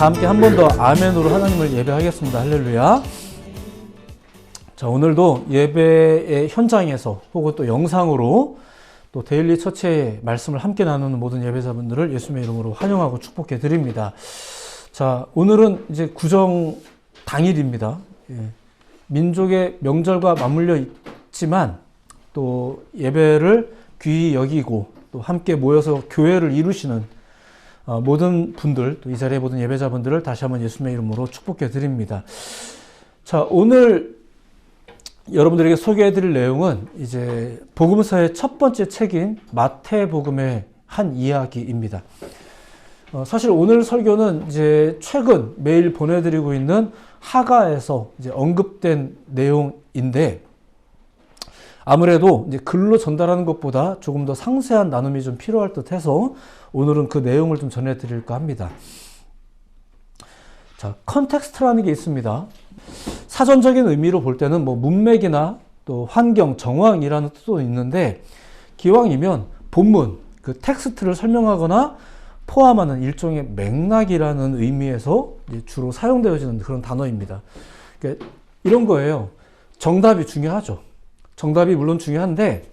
다 함께 한 번 더 아멘으로 하나님을 예배하겠습니다. 할렐루야. 자, 오늘도 예배의 현장에서 혹은 또 영상으로 또 데일리 처치의 말씀을 함께 나누는 모든 예배자분들을 예수님의 이름으로 환영하고 축복해 드립니다. 자, 오늘은 이제 구정 당일입니다. 민족의 명절과 맞물려 있지만 또 예배를 귀히 여기고 또 함께 모여서 교회를 이루시는 모든 분들, 또 이 자리에 모든 예배자분들을 다시 한번 예수님의 이름으로 축복해 드립니다. 자, 오늘 여러분들에게 소개해 드릴 내용은 이제 복음서의 첫 번째 책인 마태복음의 한 이야기입니다. 사실 오늘 설교는 이제 최근 매일 보내드리고 있는 하가에서 이제 언급된 내용인데, 아무래도 이제 글로 전달하는 것보다 조금 더 상세한 나눔이 좀 필요할 듯 해서 오늘은 그 내용을 좀 전해드릴까 합니다. 자, 컨텍스트라는 게 있습니다. 사전적인 의미로 볼 때는 뭐 문맥이나 또 환경, 정황이라는 뜻도 있는데, 기왕이면 본문, 그 텍스트를 설명하거나 포함하는 일종의 맥락이라는 의미에서 주로 사용되어지는 그런 단어입니다. 그러니까 이런 거예요. 정답이 중요하죠. 정답이 물론 중요한데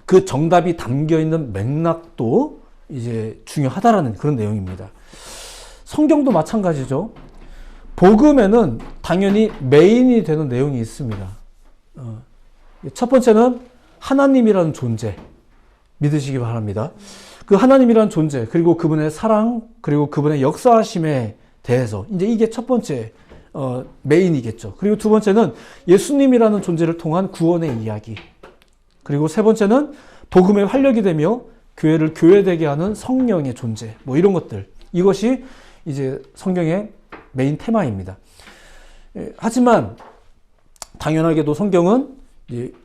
그 정답이 담겨 있는 맥락도 이제 중요하다라는 그런 내용입니다. 성경도 마찬가지죠. 복음에는 당연히 메인이 되는 내용이 있습니다. 첫 번째는 하나님이라는 존재 믿으시기 바랍니다. 그 하나님이라는 존재, 그리고 그분의 사랑, 그리고 그분의 역사하심에 대해서 이제 이게 첫 번째 메인이겠죠. 그리고 두 번째는 예수님이라는 존재를 통한 구원의 이야기, 그리고 세 번째는 복음의 활력이 되며 교회를 교회되게 하는 성령의 존재, 뭐 이런 것들, 이것이 이제 성경의 메인 테마입니다. 하지만 당연하게도 성경은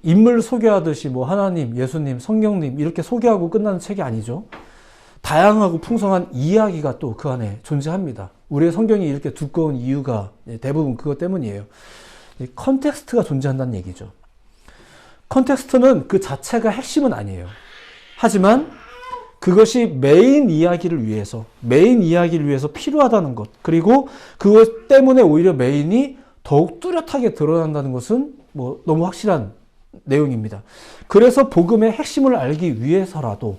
인물 소개하듯이 뭐 하나님, 예수님, 성령님 이렇게 소개하고 끝나는 책이 아니죠. 다양하고 풍성한 이야기가 또 그 안에 존재합니다. 우리의 성경이 이렇게 두꺼운 이유가 대부분 그것 때문이에요. 컨텍스트가 존재한다는 얘기죠. 컨텍스트는 그 자체가 핵심은 아니에요. 하지만 그것이 메인 이야기를 위해서 필요하다는 것, 그리고 그것 때문에 오히려 메인이 더욱 뚜렷하게 드러난다는 것은 뭐 너무 확실한 내용입니다. 그래서 복음의 핵심을 알기 위해서라도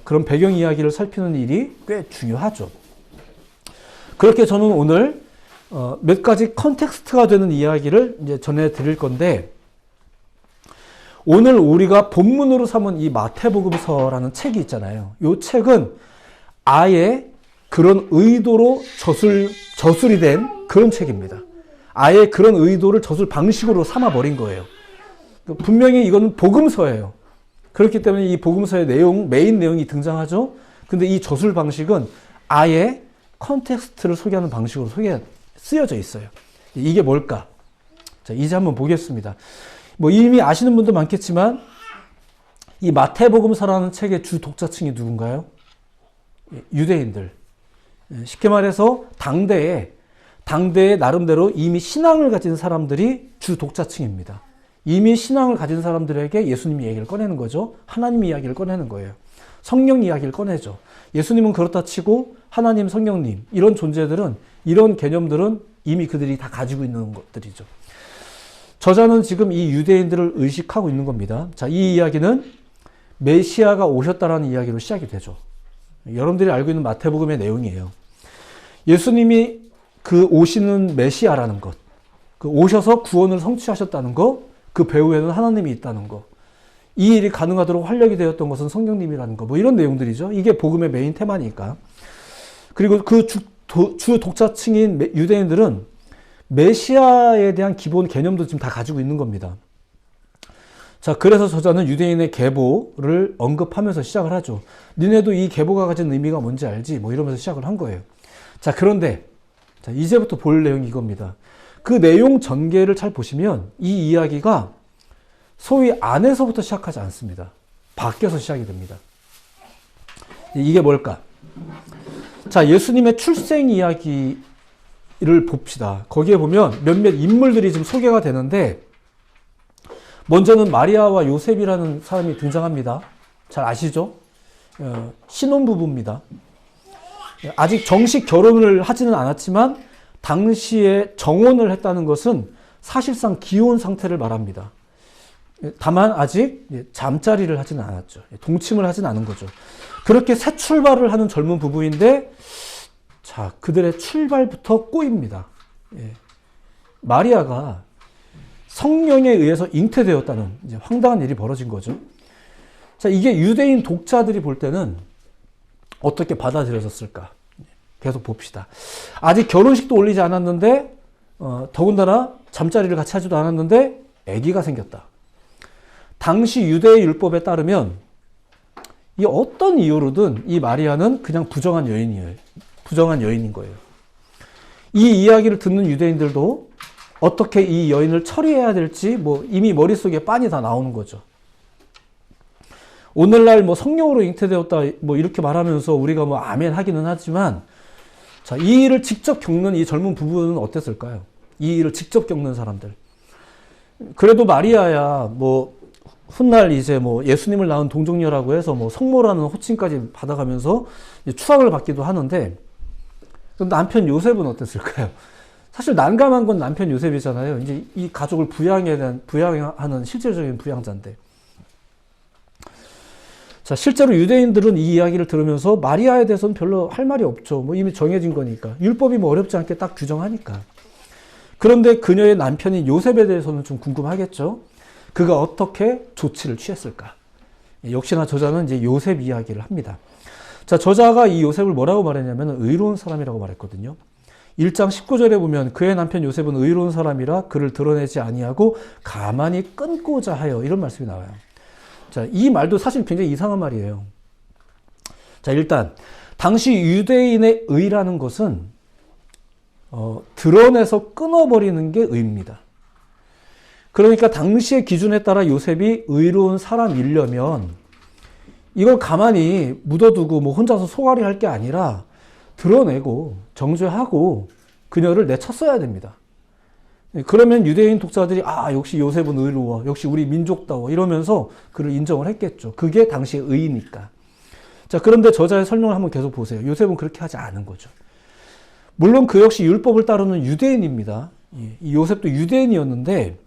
그런 배경 이야기를 살피는 일이 꽤 중요하죠. 그렇게 저는 오늘 몇 가지 컨텍스트가 되는 이야기를 이제 전해드릴 건데, 오늘 우리가 본문으로 삼은 이 마태복음서라는 책이 있잖아요. 이 책은 아예 그런 의도로 저술이 된 그런 책입니다. 아예 그런 의도를 저술 방식으로 삼아버린 거예요. 분명히 이거는 복음서예요. 그렇기 때문에 이 복음서의 내용, 메인 내용이 등장하죠. 근데 이 저술 방식은 아예 컨텍스트를 소개하는 방식으로 쓰여져 있어요. 이게 뭘까? 자, 이제 한번 보겠습니다. 뭐 이미 아시는 분도 많겠지만 이 마태복음서라는 책의 주 독자층이 누군가요? 유대인들. 쉽게 말해서 당대에 나름대로 이미 신앙을 가진 사람들이 주 독자층입니다. 이미 신앙을 가진 사람들에게 예수님 이야기를 꺼내는 거죠. 하나님 이야기를 꺼내는 거예요. 성령 이야기를 꺼내죠. 예수님은 그렇다 치고 하나님, 성령님 이런 존재들은, 이런 개념들은 이미 그들이 다 가지고 있는 것들이죠. 저자는 지금 이 유대인들을 의식하고 있는 겁니다. 자, 이 이야기는 메시아가 오셨다라는 이야기로 시작이 되죠. 여러분들이 알고 있는 마태복음의 내용이에요. 예수님이 그 오시는 메시아라는 것, 그 오셔서 구원을 성취하셨다는 것, 그 배후에는 하나님이 있다는 것, 이 일이 가능하도록 활력이 되었던 것은 성령님이라는 것, 뭐 이런 내용들이죠. 이게 복음의 메인 테마니까. 그리고 그 주 독자층인 유대인들은 메시아에 대한 기본 개념도 지금 다 가지고 있는 겁니다. 자, 그래서 저자는 유대인의 계보를 언급하면서 시작을 하죠. 니네도 이 계보가 가진 의미가 뭔지 알지? 뭐 이러면서 시작을 한 거예요. 자, 그런데 자, 이제부터 볼 내용이 이겁니다. 그 내용 전개를 잘 보시면 이 이야기가 소위 안에서부터 시작하지 않습니다. 밖에서 시작이 됩니다. 이게 뭘까? 자, 예수님의 출생 이야기를 봅시다. 거기에 보면 몇몇 인물들이 지금 소개가 되는데, 먼저는 마리아와 요셉이라는 사람이 등장합니다. 잘 아시죠? 신혼부부입니다. 아직 정식 결혼을 하지는 않았지만 당시에 정혼을 했다는 것은 사실상 기혼 상태를 말합니다. 다만 아직 잠자리를 하지는 않았죠. 동침을 하진 않은 거죠. 그렇게 새 출발을 하는 젊은 부부인데, 자, 그들의 출발부터 꼬입니다. 마리아가 성령에 의해서 잉태되었다는 이제 황당한 일이 벌어진 거죠. 자, 이게 유대인 독자들이 볼 때는 어떻게 받아들여졌을까? 계속 봅시다. 아직 결혼식도 올리지 않았는데, 더군다나 잠자리를 같이 하지도 않았는데 아기가 생겼다. 당시 유대의 율법에 따르면 이 어떤 이유로든 이 마리아는 그냥 부정한 여인이에요. 부정한 여인인 거예요. 이 이야기를 듣는 유대인들도 어떻게 이 여인을 처리해야 될지 뭐 이미 머릿속에 빤히 다 나오는 거죠. 오늘날 뭐 성령으로 잉태되었다 뭐 이렇게 말하면서 우리가 뭐 아멘 하기는 하지만, 자, 이 일을 직접 겪는 이 젊은 부부는 어땠을까요? 이 일을 직접 겪는 사람들. 그래도 마리아야 뭐 훗날 이제 뭐 예수님을 낳은 동정녀라고 해서 뭐 성모라는 호칭까지 받아가면서 추앙을 받기도 하는데, 남편 요셉은 어땠을까요? 사실 난감한 건 남편 요셉이잖아요. 이제 이 가족을 부양하는 실질적인 부양자인데. 자, 실제로 유대인들은 이 이야기를 들으면서 마리아에 대해서는 별로 할 말이 없죠. 뭐 이미 정해진 거니까. 율법이 뭐 어렵지 않게 딱 규정하니까. 그런데 그녀의 남편인 요셉에 대해서는 좀 궁금하겠죠. 그가 어떻게 조치를 취했을까? 역시나 저자는 이제 요셉 이야기를 합니다. 자, 저자가 이 요셉을 뭐라고 말했냐면 의로운 사람이라고 말했거든요. 1장 19절에 보면 그의 남편 요셉은 의로운 사람이라 그를 드러내지 아니하고 가만히 끊고자 하여, 이런 말씀이 나와요. 자, 이 말도 사실 굉장히 이상한 말이에요. 자, 일단 당시 유대인의 의라는 것은 드러내서 끊어버리는 게 의입니다. 그러니까 당시의 기준에 따라 요셉이 의로운 사람이려면 이걸 가만히 묻어두고 뭐 혼자서 소갈이 할 게 아니라 드러내고 정죄하고 그녀를 내쳤어야 됩니다. 그러면 유대인 독자들이 역시 요셉은 의로워, 역시 우리 민족다워 이러면서 그를 인정을 했겠죠. 그게 당시의 의니까. 자, 그런데 저자의 설명을 한번 계속 보세요. 요셉은 그렇게 하지 않은 거죠. 물론 그 역시 율법을 따르는 유대인입니다. 이 요셉도 유대인이었는데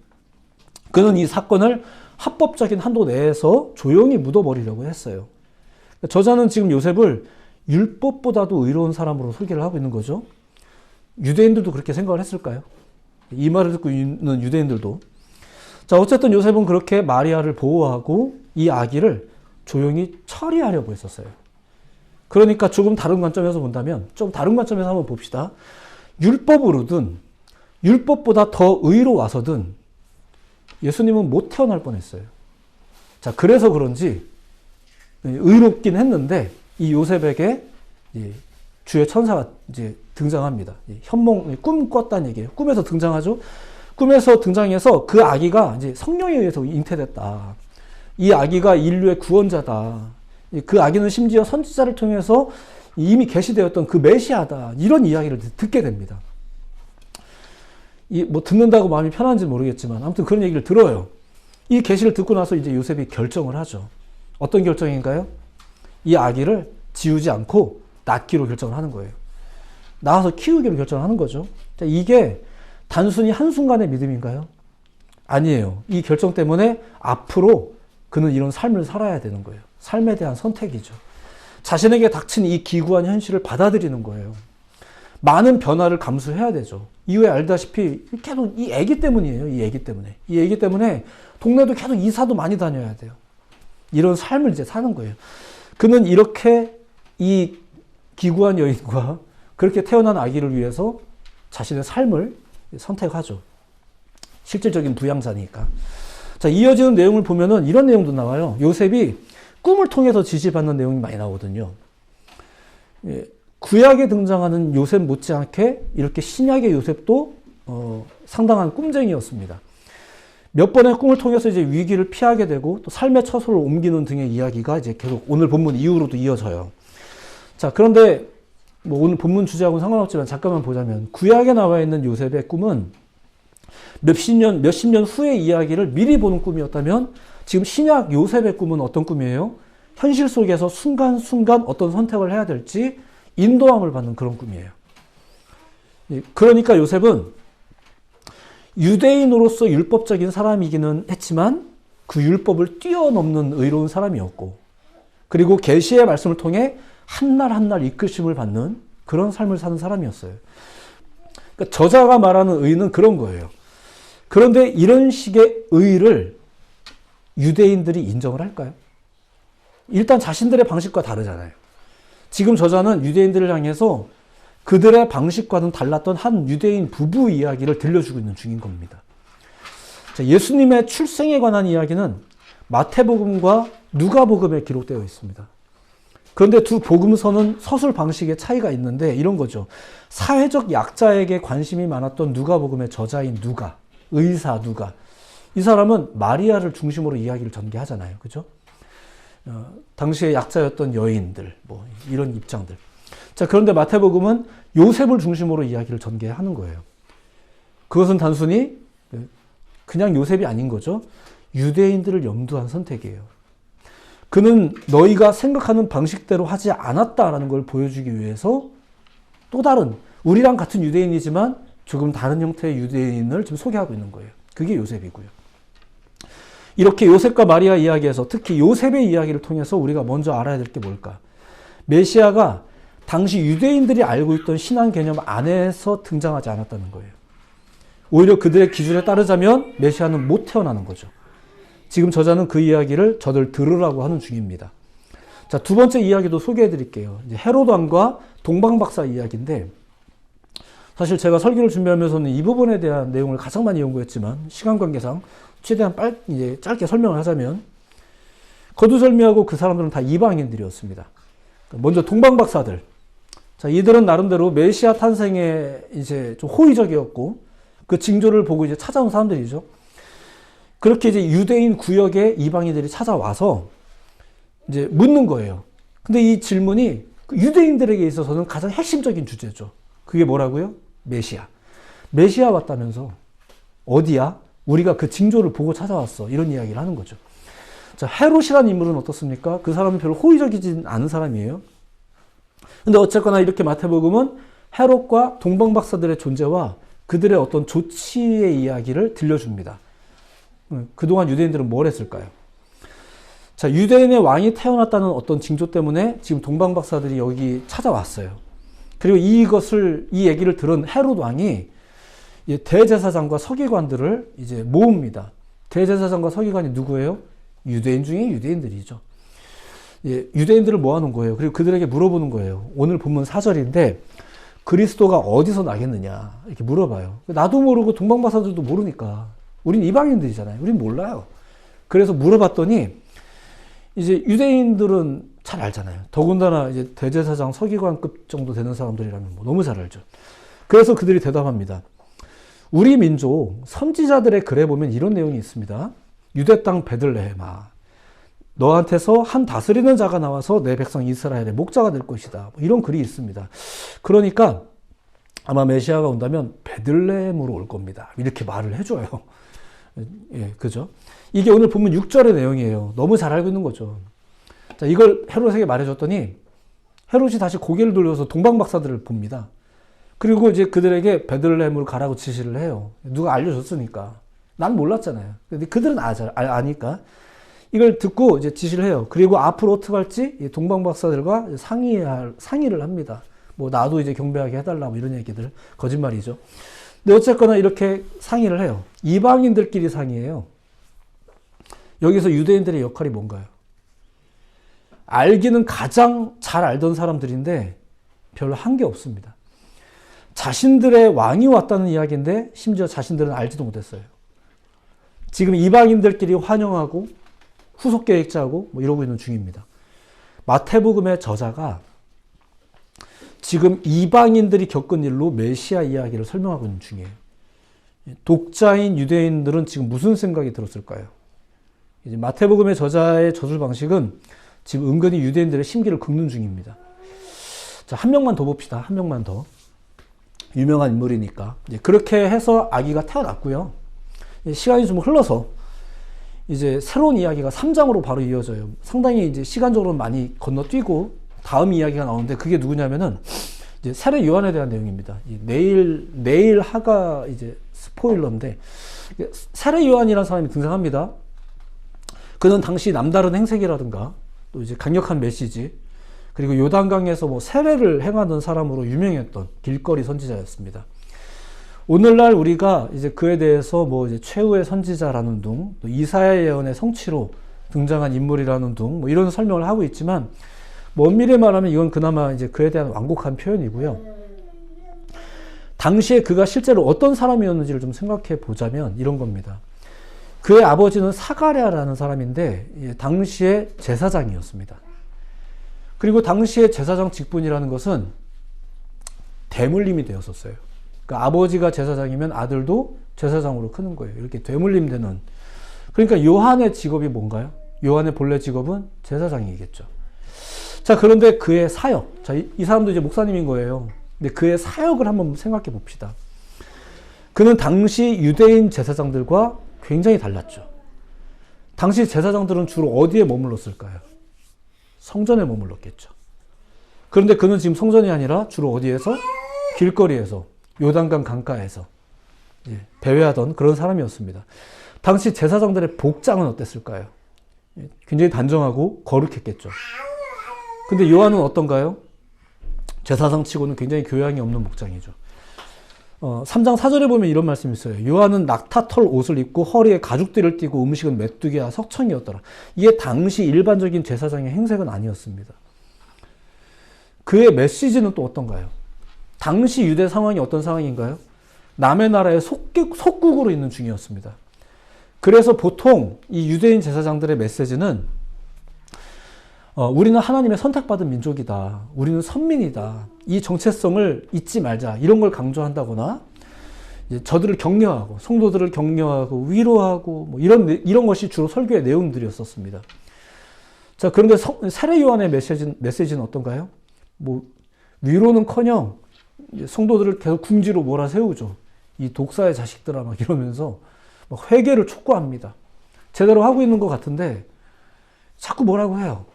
그는 이 사건을 합법적인 한도 내에서 조용히 묻어버리려고 했어요. 저자는 지금 요셉을 율법보다도 의로운 사람으로 설계를 하고 있는 거죠. 유대인들도 그렇게 생각을 했을까요? 이 말을 듣고 있는 유대인들도. 자, 어쨌든 요셉은 그렇게 마리아를 보호하고 이 아기를 조용히 처리하려고 했었어요. 그러니까 조금 다른 관점에서 본다면, 좀 다른 관점에서 한번 봅시다. 율법으로든 율법보다 더 의로워서든 예수님은 못 태어날 뻔했어요. 자, 그래서 그런지 의롭긴 했는데 이 요셉에게 주의 천사가 이제 등장합니다. 꿈 꿨다는 얘기예요. 꿈에서 등장하죠. 꿈에서 등장해서 그 아기가 이제 성령에 의해서 잉태됐다. 이 아기가 인류의 구원자다. 그 아기는 심지어 선지자를 통해서 이미 계시되었던 그 메시아다. 이런 이야기를 듣게 됩니다. 뭐 듣는다고 마음이 편한지 모르겠지만 아무튼 그런 얘기를 들어요. 이 계시를 듣고 나서 이제 요셉이 결정을 하죠. 어떤 결정인가요? 이 아기를 지우지 않고 낳기로 결정을 하는 거예요. 낳아서 키우기로 결정을 하는 거죠. 자, 이게 단순히 한순간의 믿음인가요? 아니에요. 이 결정 때문에 앞으로 그는 이런 삶을 살아야 되는 거예요. 삶에 대한 선택이죠. 자신에게 닥친 이 기구한 현실을 받아들이는 거예요. 많은 변화를 감수해야 되죠. 이후에 알다시피 계속 이 애기 때문이에요. 이 애기 때문에. 이 애기 때문에 동네도 계속 이사도 많이 다녀야 돼요. 이런 삶을 이제 사는 거예요. 그는 이렇게 이 기구한 여인과 그렇게 태어난 아기를 위해서 자신의 삶을 선택하죠. 실질적인 부양자니까. 자, 이어지는 내용을 보면은 이런 내용도 나와요. 요셉이 꿈을 통해서 지시받는 내용이 많이 나오거든요. 구약에 등장하는 요셉 못지않게 이렇게 신약의 요셉도 상당한 꿈쟁이였습니다. 몇 번의 꿈을 통해서 이제 위기를 피하게 되고 또 삶의 처소를 옮기는 등의 이야기가 이제 계속 오늘 본문 이후로도 이어져요. 자, 그런데 뭐 오늘 본문 주제하고는 상관없지만 잠깐만 보자면 구약에 나와 있는 요셉의 꿈은 몇십 년 후의 이야기를 미리 보는 꿈이었다면 지금 신약 요셉의 꿈은 어떤 꿈이에요? 현실 속에서 순간순간 어떤 선택을 해야 될지 인도함을 받는 그런 꿈이에요. 그러니까 요셉은 유대인으로서 율법적인 사람이기는 했지만 그 율법을 뛰어넘는 의로운 사람이었고, 그리고 계시의 말씀을 통해 한 날 한 날 이끄심을 받는 그런 삶을 사는 사람이었어요. 그러니까 저자가 말하는 의는 그런 거예요. 그런데 이런 식의 의를 유대인들이 인정을 할까요? 일단 자신들의 방식과 다르잖아요. 지금 저자는 유대인들을 향해서 그들의 방식과는 달랐던 한 유대인 부부 이야기를 들려주고 있는 중인 겁니다. 자, 예수님의 출생에 관한 이야기는 마태복음과 누가복음에 기록되어 있습니다. 그런데 두 복음서는 서술 방식의 차이가 있는데 이런 거죠. 사회적 약자에게 관심이 많았던 누가복음의 저자인 누가, 의사 누가. 이 사람은 마리아를 중심으로 이야기를 전개하잖아요. 그죠? 당시에 약자였던 여인들, 뭐 이런 입장들. 자, 그런데 마태복음은 요셉을 중심으로 이야기를 전개하는 거예요. 그것은 단순히 그냥 요셉이 아닌 거죠. 유대인들을 염두한 선택이에요. 그는 너희가 생각하는 방식대로 하지 않았다라는 걸 보여주기 위해서 또 다른, 우리랑 같은 유대인이지만 조금 다른 형태의 유대인을 지금 소개하고 있는 거예요. 그게 요셉이고요. 이렇게 요셉과 마리아 이야기에서 특히 요셉의 이야기를 통해서 우리가 먼저 알아야 될 게 뭘까? 메시아가 당시 유대인들이 알고 있던 신앙 개념 안에서 등장하지 않았다는 거예요. 오히려 그들의 기준에 따르자면 메시아는 못 태어나는 거죠. 지금 저자는 그 이야기를 저들 들으라고 하는 중입니다. 자, 두 번째 이야기도 소개해 드릴게요. 이제 헤롯 왕과 동방박사 이야기인데, 사실 제가 설교를 준비하면서는 이 부분에 대한 내용을 가장 많이 연구했지만 시간 관계상 최대한 이제 짧게 설명을 하자면, 거두절미하고 그 사람들은 다 이방인들이었습니다. 먼저 동방박사들. 자, 이들은 나름대로 메시아 탄생에 이제 좀 호의적이었고 그 징조를 보고 이제 찾아온 사람들이죠. 그렇게 이제 유대인 구역에 이방인들이 찾아와서 이제 묻는 거예요. 근데 이 질문이 유대인들에게 있어서는 가장 핵심적인 주제죠. 그게 뭐라고요? 메시아. 메시아 왔다면서. 어디야? 우리가 그 징조를 보고 찾아왔어. 이런 이야기를 하는 거죠. 자, 헤롯이라는 인물은 어떻습니까? 그 사람은 별로 호의적이진 않은 사람이에요. 근데 어쨌거나 이렇게 마태복음은 헤롯과 동방박사들의 존재와 그들의 어떤 조치의 이야기를 들려줍니다. 그동안 유대인들은 뭘 했을까요? 자, 유대인의 왕이 태어났다는 어떤 징조 때문에 지금 동방박사들이 여기 찾아왔어요. 그리고 이 얘기를 들은 헤롯 왕이 대제사장과 서기관들을 이제 모읍니다. 대제사장과 서기관이 누구예요? 유대인 중에 유대인들이죠. 유대인들을 모아놓은 거예요. 그리고 그들에게 물어보는 거예요. 오늘 본문 4절인데 그리스도가 어디서 나겠느냐 이렇게 물어봐요. 나도 모르고 동방박사들도 모르니까. 우린 이방인들이잖아요. 우린 몰라요. 그래서 물어봤더니 이제 유대인들은 잘 알잖아요. 더군다나 이제 대제사장 서기관급 정도 되는 사람들이라면 뭐 너무 잘 알죠. 그래서 그들이 대답합니다. 우리 민족 선지자들의 글에 보면 이런 내용이 있습니다. 유대 땅 베들레헴아, 너한테서 한 다스리는 자가 나와서 내 백성 이스라엘의 목자가 될 것이다. 뭐 이런 글이 있습니다. 그러니까 아마 메시아가 온다면 베들레헴으로 올 겁니다. 이렇게 말을 해줘요. 예, 그죠? 이게 오늘 보면 6절의 내용이에요. 너무 잘 알고 있는 거죠. 자, 이걸 헤롯에게 말해줬더니 헤롯이 다시 고개를 돌려서 동방박사들을 봅니다. 그리고 이제 그들에게 베들레헴으로 가라고 지시를 해요. 누가 알려줬으니까. 난 몰랐잖아요. 근데 그들은 아니까. 이걸 듣고 이제 지시를 해요. 그리고 앞으로 어떻게 할지 동방박사들과 상의를 합니다. 뭐 나도 이제 경배하게 해달라 뭐 이런 얘기들. 거짓말이죠. 근데 어쨌거나 이렇게 상의를 해요. 이방인들끼리 상의해요. 여기서 유대인들의 역할이 뭔가요? 알기는 가장 잘 알던 사람들인데 별로 한 게 없습니다. 자신들의 왕이 왔다는 이야기인데 심지어 자신들은 알지도 못했어요. 지금 이방인들끼리 환영하고 후속 계획 짜고 뭐 이러고 있는 중입니다. 마태복음의 저자가 지금 이방인들이 겪은 일로 메시아 이야기를 설명하고 있는 중이에요. 독자인 유대인들은 지금 무슨 생각이 들었을까요? 이제 마태복음의 저자의 저술 방식은 지금 은근히 유대인들의 심기를 긁는 중입니다. 자, 한 명만 더 봅시다. 한 명만 더. 유명한 인물이니까. 이제 그렇게 해서 아기가 태어났고요. 시간이 좀 흘러서 이제 새로운 이야기가 3장으로 바로 이어져요. 상당히 이제 시간적으로 많이 건너뛰고 다음 이야기가 나오는데 그게 누구냐면은 이제 세례 요한에 대한 내용입니다. 내일 하가 이제 스포일러인데 세례 요한이라는 사람이 등장합니다. 그는 당시 남다른 행색이라든가 또 이제 강력한 메시지 그리고 요단강에서 뭐 세례를 행하던 사람으로 유명했던 길거리 선지자였습니다. 오늘날 우리가 이제 그에 대해서 뭐 이제 최후의 선지자라는 둥, 또 이사야 예언의 성취로 등장한 인물이라는 둥, 뭐 이런 설명을 하고 있지만, 뭐 엄밀히 말하면 이건 그나마 이제 그에 대한 완곡한 표현이고요. 당시에 그가 실제로 어떤 사람이었는지를 좀 생각해 보자면 이런 겁니다. 그의 아버지는 사가랴라는 사람인데, 당시에 제사장이었습니다. 그리고 당시에 제사장 직분이라는 것은 대물림이 되었었어요. 그러니까 아버지가 제사장이면 아들도 제사장으로 크는 거예요. 이렇게 되물림되는. 그러니까 요한의 직업이 뭔가요? 요한의 본래 직업은 제사장이겠죠. 자, 그런데 그의 사역. 자, 이 사람도 이제 목사님인 거예요. 근데 그의 사역을 한번 생각해 봅시다. 그는 당시 유대인 제사장들과 굉장히 달랐죠. 당시 제사장들은 주로 어디에 머물렀을까요? 성전에 머물렀겠죠. 그런데 그는 지금 성전이 아니라 주로 어디에서? 길거리에서, 요단강 강가에서 배회하던 그런 사람이었습니다. 당시 제사장들의 복장은 어땠을까요? 굉장히 단정하고 거룩했겠죠. 근데 요한은 어떤가요? 제사장 치고는 굉장히 교양이 없는 복장이죠. 3장 4절에 보면 이런 말씀이 있어요. 요한은 낙타털 옷을 입고 허리에 가죽띠를 띠고 음식은 메뚜기와 석청이었더라. 이게 당시 일반적인 제사장의 행색은 아니었습니다. 그의 메시지는 또 어떤가요? 당시 유대 상황이 어떤 상황인가요? 남의 나라의 속국으로 있는 중이었습니다. 그래서 보통 이 유대인 제사장들의 메시지는 우리는 하나님의 선택받은 민족이다. 우리는 선민이다. 이 정체성을 잊지 말자. 이런 걸 강조한다거나 저들을 격려하고 성도들을 격려하고 위로하고 뭐 이런 것이 주로 설교의 내용들이었었습니다. 자, 그런데 세례 요한의 메시지는 어떤가요? 뭐 위로는커녕 성도들을 계속 궁지로 몰아세우죠. 이 독사의 자식들아 막 이러면서 막 회개를 촉구합니다. 제대로 하고 있는 것 같은데 자꾸 뭐라고 해요.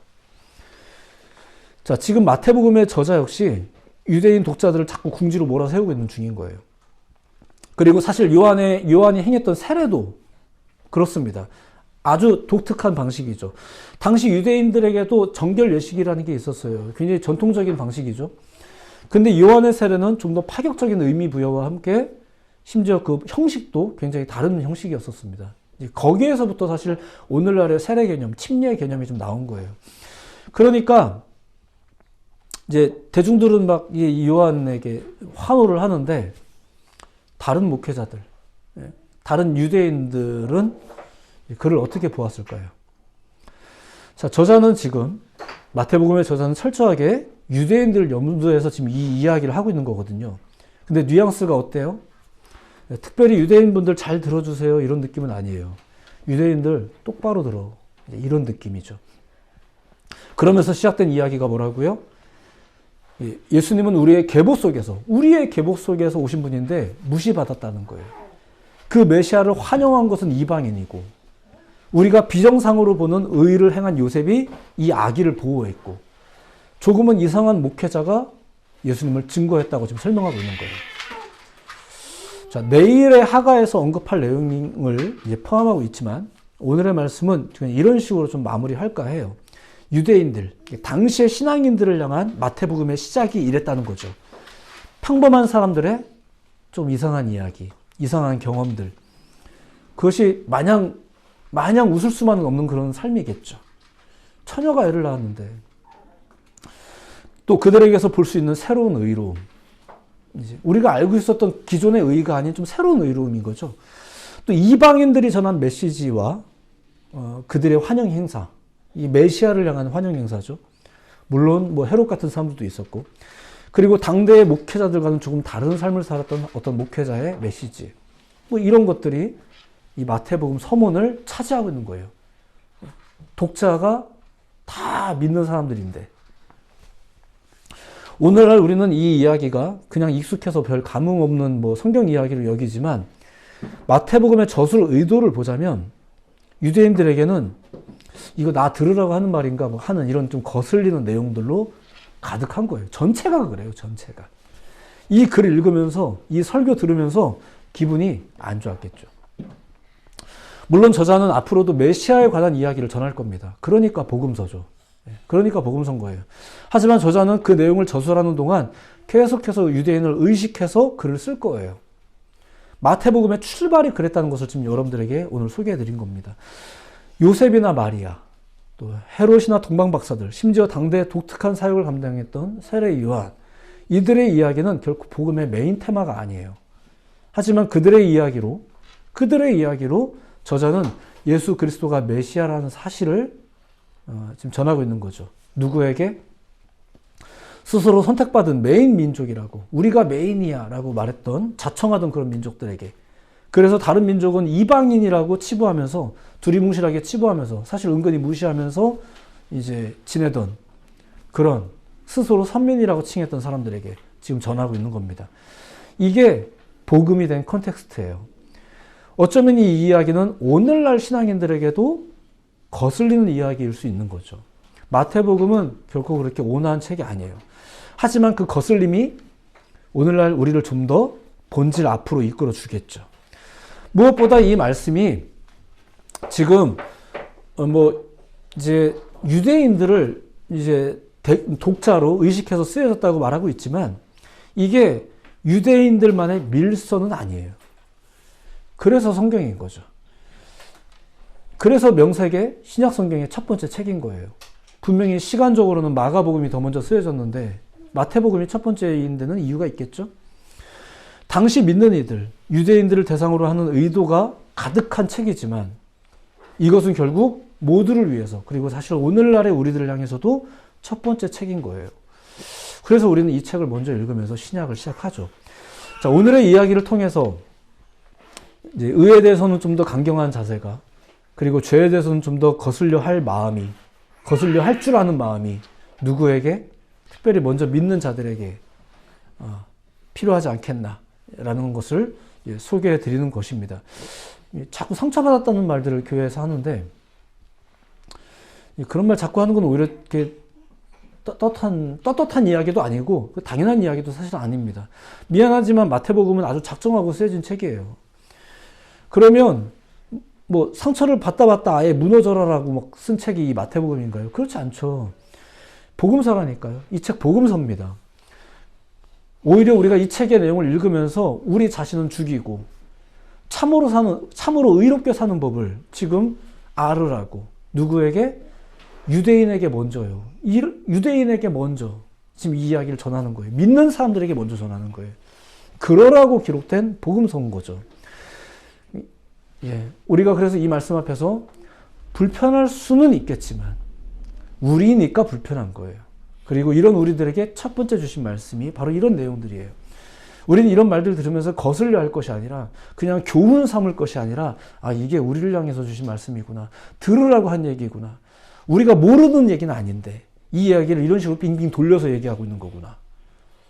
자, 지금 마태복음의 저자 역시 유대인 독자들을 자꾸 궁지로 몰아세우고 있는 중인 거예요. 그리고 사실 요한이 행했던 세례도 그렇습니다. 아주 독특한 방식이죠. 당시 유대인들에게도 정결 예식이라는 게 있었어요. 굉장히 전통적인 방식이죠. 근데 요한의 세례는 좀 더 파격적인 의미 부여와 함께 심지어 그 형식도 굉장히 다른 형식이었었습니다. 거기에서부터 사실 오늘날의 세례 개념, 침례 개념이 좀 나온 거예요. 그러니까 이제 대중들은 막 이 요한에게 환호를 하는데 다른 목회자들, 다른 유대인들은 그를 어떻게 보았을까요? 자, 저자는 지금 마태복음의 저자는 철저하게 유대인들을 염두에서 지금 이 이야기를 하고 있는 거거든요. 근데 뉘앙스가 어때요? 특별히 유대인분들 잘 들어주세요 이런 느낌은 아니에요. 유대인들 똑바로 들어 이런 느낌이죠. 그러면서 시작된 이야기가 뭐라고요? 예수님은 우리의 계보 속에서 오신 분인데 무시받았다는 거예요. 그 메시아를 환영한 것은 이방인이고 우리가 비정상으로 보는 의를 행한 요셉이 이 아기를 보호했고 조금은 이상한 목회자가 예수님을 증거했다고 지금 설명하고 있는 거예요. 자, 내일의 하가에서 언급할 내용을 이제 포함하고 있지만 오늘의 말씀은 그냥 이런 식으로 좀 마무리할까 해요. 유대인들, 당시의 신앙인들을 향한 마태복음의 시작이 이랬다는 거죠. 평범한 사람들의 좀 이상한 이야기, 이상한 경험들. 그것이 마냥 웃을 수만은 없는 그런 삶이겠죠. 처녀가 애를 낳았는데 또 그들에게서 볼 수 있는 새로운 의로움. 이제 우리가 알고 있었던 기존의 의가 아닌 좀 새로운 의로움인 거죠. 또 이방인들이 전한 메시지와 그들의 환영 행사. 이 메시아를 향한 환영 행사죠. 물론 뭐 헤롯 같은 사람들도 있었고 그리고 당대의 목회자들과는 조금 다른 삶을 살았던 어떤 목회자의 메시지 뭐 이런 것들이 이 마태복음 서문을 차지하고 있는 거예요. 독자가 다 믿는 사람들인데 오늘날 우리는 이 이야기가 그냥 익숙해서 별 감흥 없는 뭐 성경 이야기로 여기지만 마태복음의 저술 의도를 보자면 유대인들에게는 이거 나 들으라고 하는 말인가 뭐 하는 이런 좀 거슬리는 내용들로 가득한 거예요. 전체가 그래요. 전체가. 이 글을 읽으면서 이 설교 들으면서 기분이 안 좋았겠죠. 물론 저자는 앞으로도 메시아에 관한 이야기를 전할 겁니다. 그러니까 복음서죠. 그러니까 복음서인 거예요. 하지만 저자는 그 내용을 저술하는 동안 계속해서 유대인을 의식해서 글을 쓸 거예요. 마태복음의 출발이 그랬다는 것을 지금 여러분들에게 오늘 소개해 드린 겁니다. 요셉이나 마리아, 또 헤롯이나 동방박사들, 심지어 당대의 독특한 사역을 감당했던 세례 요한, 이들의 이야기는 결코 복음의 메인 테마가 아니에요. 하지만 그들의 이야기로 저자는 예수 그리스도가 메시아라는 사실을 지금 전하고 있는 거죠. 누구에게? 스스로 선택받은 메인 민족이라고, 우리가 메인이야 라고 말했던, 자청하던 그런 민족들에게. 그래서 다른 민족은 이방인이라고 치부하면서, 두리뭉실하게 치부하면서, 사실 은근히 무시하면서 이제 지내던 그런 스스로 선민이라고 칭했던 사람들에게 지금 전하고 있는 겁니다. 이게 복음이 된 컨텍스트예요. 어쩌면 이 이야기는 오늘날 신앙인들에게도 거슬리는 이야기일 수 있는 거죠. 마태복음은 결코 그렇게 온화한 책이 아니에요. 하지만 그 거슬림이 오늘날 우리를 좀 더 본질 앞으로 이끌어 주겠죠. 무엇보다 이 말씀이 지금 이제 유대인들을 이제 독자로 의식해서 쓰여졌다고 말하고 있지만 이게 유대인들만의 밀서는 아니에요. 그래서 성경인 거죠. 그래서 명세계 신약 성경의 첫 번째 책인 거예요. 분명히 시간적으로는 마가복음이 더 먼저 쓰여졌는데 마태복음이 첫 번째인 데는 이유가 있겠죠. 당시 믿는 이들, 유대인들을 대상으로 하는 의도가 가득한 책이지만 이것은 결국 모두를 위해서, 그리고 사실 오늘날의 우리들을 향해서도 첫 번째 책인 거예요. 그래서 우리는 이 책을 먼저 읽으면서 신약을 시작하죠. 자, 오늘의 이야기를 통해서 이제 의에 대해서는 좀 더 강경한 자세가, 그리고 죄에 대해서는 좀 더 거슬려 할 줄 아는 마음이 누구에게? 특별히 먼저 믿는 자들에게 필요하지 않겠나라는 것을 소개해 드리는 것입니다. 자꾸 상처받았다는 말들을 교회에서 하는데 그런 말 자꾸 하는 건 오히려 이렇게 떳떳한 이야기도 아니고 당연한 이야기도 사실 아닙니다. 미안하지만 마태복음은 아주 작정하고 쓰여진 책이에요. 그러면 상처를 받다 아예 무너져라라고 막 쓴 책이 이 마태복음인가요? 그렇지 않죠. 복음서라니까요. 이 책 복음서입니다. 오히려 우리가 이 책의 내용을 읽으면서 우리 자신은 죽이고 참으로 의롭게 사는 법을 지금 알으라고. 누구에게? 유대인에게 먼저요. 유대인에게 먼저 지금 이 이야기를 전하는 거예요. 믿는 사람들에게 먼저 전하는 거예요. 그러라고 기록된 복음서인 거죠. 우리가 그래서 이 말씀 앞에서 불편할 수는 있겠지만 우리니까 불편한 거예요. 그리고 이런 우리들에게 첫 번째 주신 말씀이 바로 이런 내용들이에요. 우리는 이런 말들 들으면서 거슬려 할 것이 아니라 그냥 교훈 삼을 것이 아니라 이게 우리를 향해서 주신 말씀이구나. 들으라고 한 얘기구나. 우리가 모르는 얘기는 아닌데 이 이야기를 이런 식으로 빙빙 돌려서 얘기하고 있는 거구나.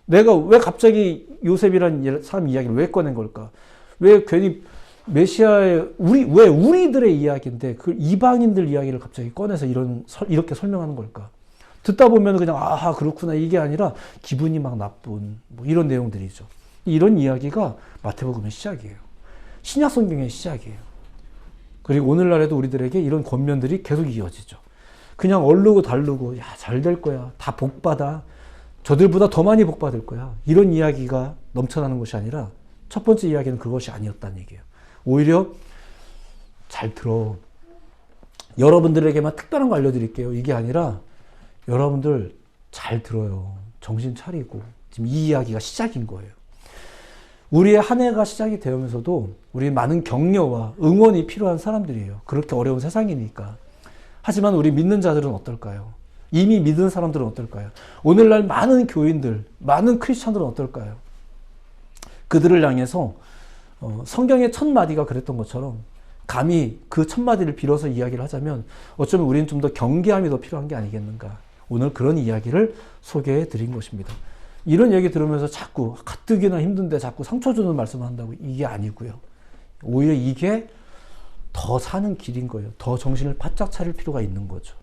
내가 왜 갑자기 요셉이라는 사람 이야기를 왜 꺼낸 걸까? 왜 괜히 메시아의 왜 우리들의 이야기인데 그 이방인들 이야기를 갑자기 꺼내서 이렇게 설명하는 걸까? 듣다 보면 그냥 그렇구나 이게 아니라 기분이 막 나쁜 이런 내용들이죠. 이런 이야기가 마태복음의 시작이에요. 신약 성경의 시작이에요. 그리고 오늘날에도 우리들에게 이런 권면들이 계속 이어지죠. 그냥 얼르고 달르고 잘 될 거야. 다 복받아. 저들보다 더 많이 복받을 거야. 이런 이야기가 넘쳐나는 것이 아니라 첫 번째 이야기는 그것이 아니었다는 얘기예요. 오히려 잘 들어. 여러분들에게만 특별한 거 알려드릴게요. 이게 아니라 여러분들 잘 들어요. 정신 차리고. 지금 이 이야기가 시작인 거예요. 우리의 한 해가 시작이 되면서도 우리 많은 격려와 응원이 필요한 사람들이에요. 그렇게 어려운 세상이니까. 하지만 우리 믿는 자들은 어떨까요? 이미 믿은 사람들은 어떨까요? 오늘날 많은 교인들, 많은 크리스찬들은 어떨까요? 그들을 향해서 성경의 첫 마디가 그랬던 것처럼 감히 그 첫 마디를 빌어서 이야기를 하자면 어쩌면 우리는 좀 더 경계함이 더 필요한 게 아니겠는가. 오늘 그런 이야기를 소개해 드린 것입니다. 이런 얘기 들으면서 자꾸 가뜩이나 힘든데 자꾸 상처 주는 말씀을 한다고 이게 아니고요. 오히려 이게 더 사는 길인 거예요. 더 정신을 바짝 차릴 필요가 있는 거죠.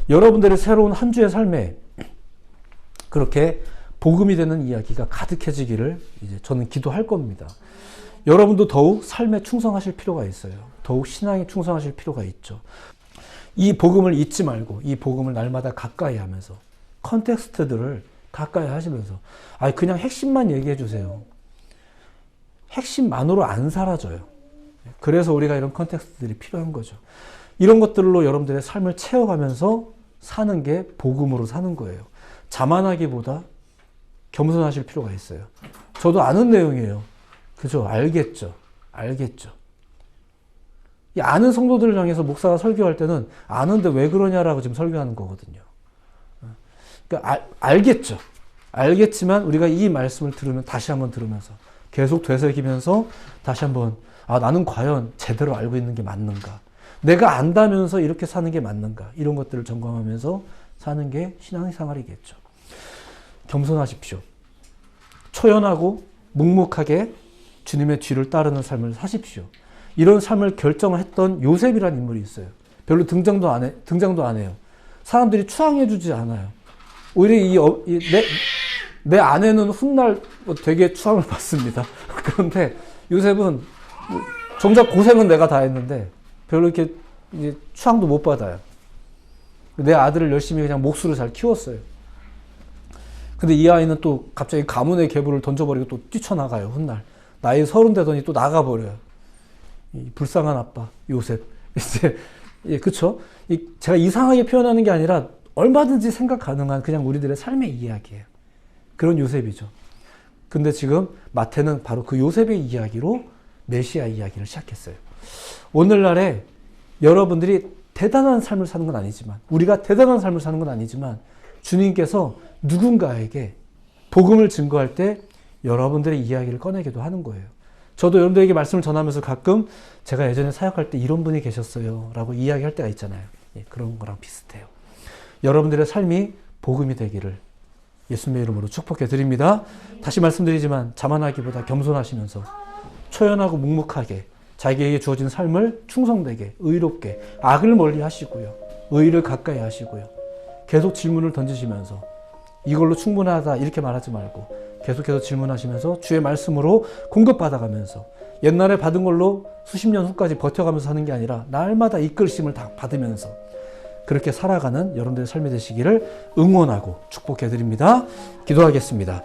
여러분들의 새로운 한 주의 삶에 그렇게 복음이 되는 이야기가 가득해지기를 이제 저는 기도할 겁니다. 여러분도 더욱 삶에 충성하실 필요가 있어요. 더욱 신앙에 충성하실 필요가 있죠. 이 복음을 잊지 말고 이 복음을 날마다 가까이 하면서 컨텍스트들을 가까이 하시면서 그냥 핵심만 얘기해 주세요. 핵심만으로 안 사라져요. 그래서 우리가 이런 컨텍스트들이 필요한 거죠. 이런 것들로 여러분들의 삶을 채워가면서 사는 게 복음으로 사는 거예요. 자만하기보다 겸손하실 필요가 있어요. 저도 아는 내용이에요. 그죠? 알겠죠? 이 아는 성도들을 향해서 목사가 설교할 때는 아는데 왜 그러냐라고 지금 설교하는 거거든요. 그러니까 알겠죠? 알겠지만 우리가 이 말씀을 들으면 다시 한번 들으면서 계속 되새기면서 다시 한번 나는 과연 제대로 알고 있는 게 맞는가? 내가 안다면서 이렇게 사는 게 맞는가? 이런 것들을 점검하면서 사는 게 신앙생활이겠죠. 겸손하십시오. 초연하고 묵묵하게 주님의 뒤를 따르는 삶을 사십시오. 이런 삶을 결정을 했던 요셉이라는 인물이 있어요. 별로 등장도 안 해요. 사람들이 추앙해 주지 않아요. 오히려 내 아내는 훗날 되게 추앙을 받습니다. 그런데 요셉은 정작 고생은 내가 다 했는데 별로 이렇게 추앙도 못 받아요. 내 아들을 열심히 그냥 몫으로 잘 키웠어요. 근데 이 아이는 또 갑자기 가문의 계보를 던져버리고 또 뛰쳐나가요. 훗날 나이 30 되더니 또 나가버려요. 이 불쌍한 아빠 요셉. 이제 그쵸? 제가 이상하게 표현하는 게 아니라 얼마든지 생각 가능한 그냥 우리들의 삶의 이야기예요. 그런 요셉이죠. 근데 지금 마태는 바로 그 요셉의 이야기로 메시아 이야기를 시작했어요. 오늘날에 여러분들이 대단한 삶을 사는 건 아니지만, 우리가 대단한 삶을 사는 건 아니지만 주님께서 누군가에게 복음을 증거할 때 여러분들의 이야기를 꺼내기도 하는 거예요. 저도 여러분들에게 말씀을 전하면서 가끔 제가 예전에 사역할 때 이런 분이 계셨어요 라고 이야기할 때가 있잖아요. 그런 거랑 비슷해요. 여러분들의 삶이 복음이 되기를 예수님의 이름으로 축복해 드립니다. 다시 말씀드리지만 자만하기보다 겸손하시면서 초연하고 묵묵하게 자기에게 주어진 삶을 충성되게 의롭게 악을 멀리 하시고요. 의를 가까이 하시고요. 계속 질문을 던지시면서 이걸로 충분하다 이렇게 말하지 말고 계속해서 질문하시면서 주의 말씀으로 공급받아가면서 옛날에 받은 걸로 수십 년 후까지 버텨가면서 하는 게 아니라 날마다 이끌심을 다 받으면서 그렇게 살아가는 여러분들의 삶이 되시기를 응원하고 축복해 드립니다. 기도하겠습니다.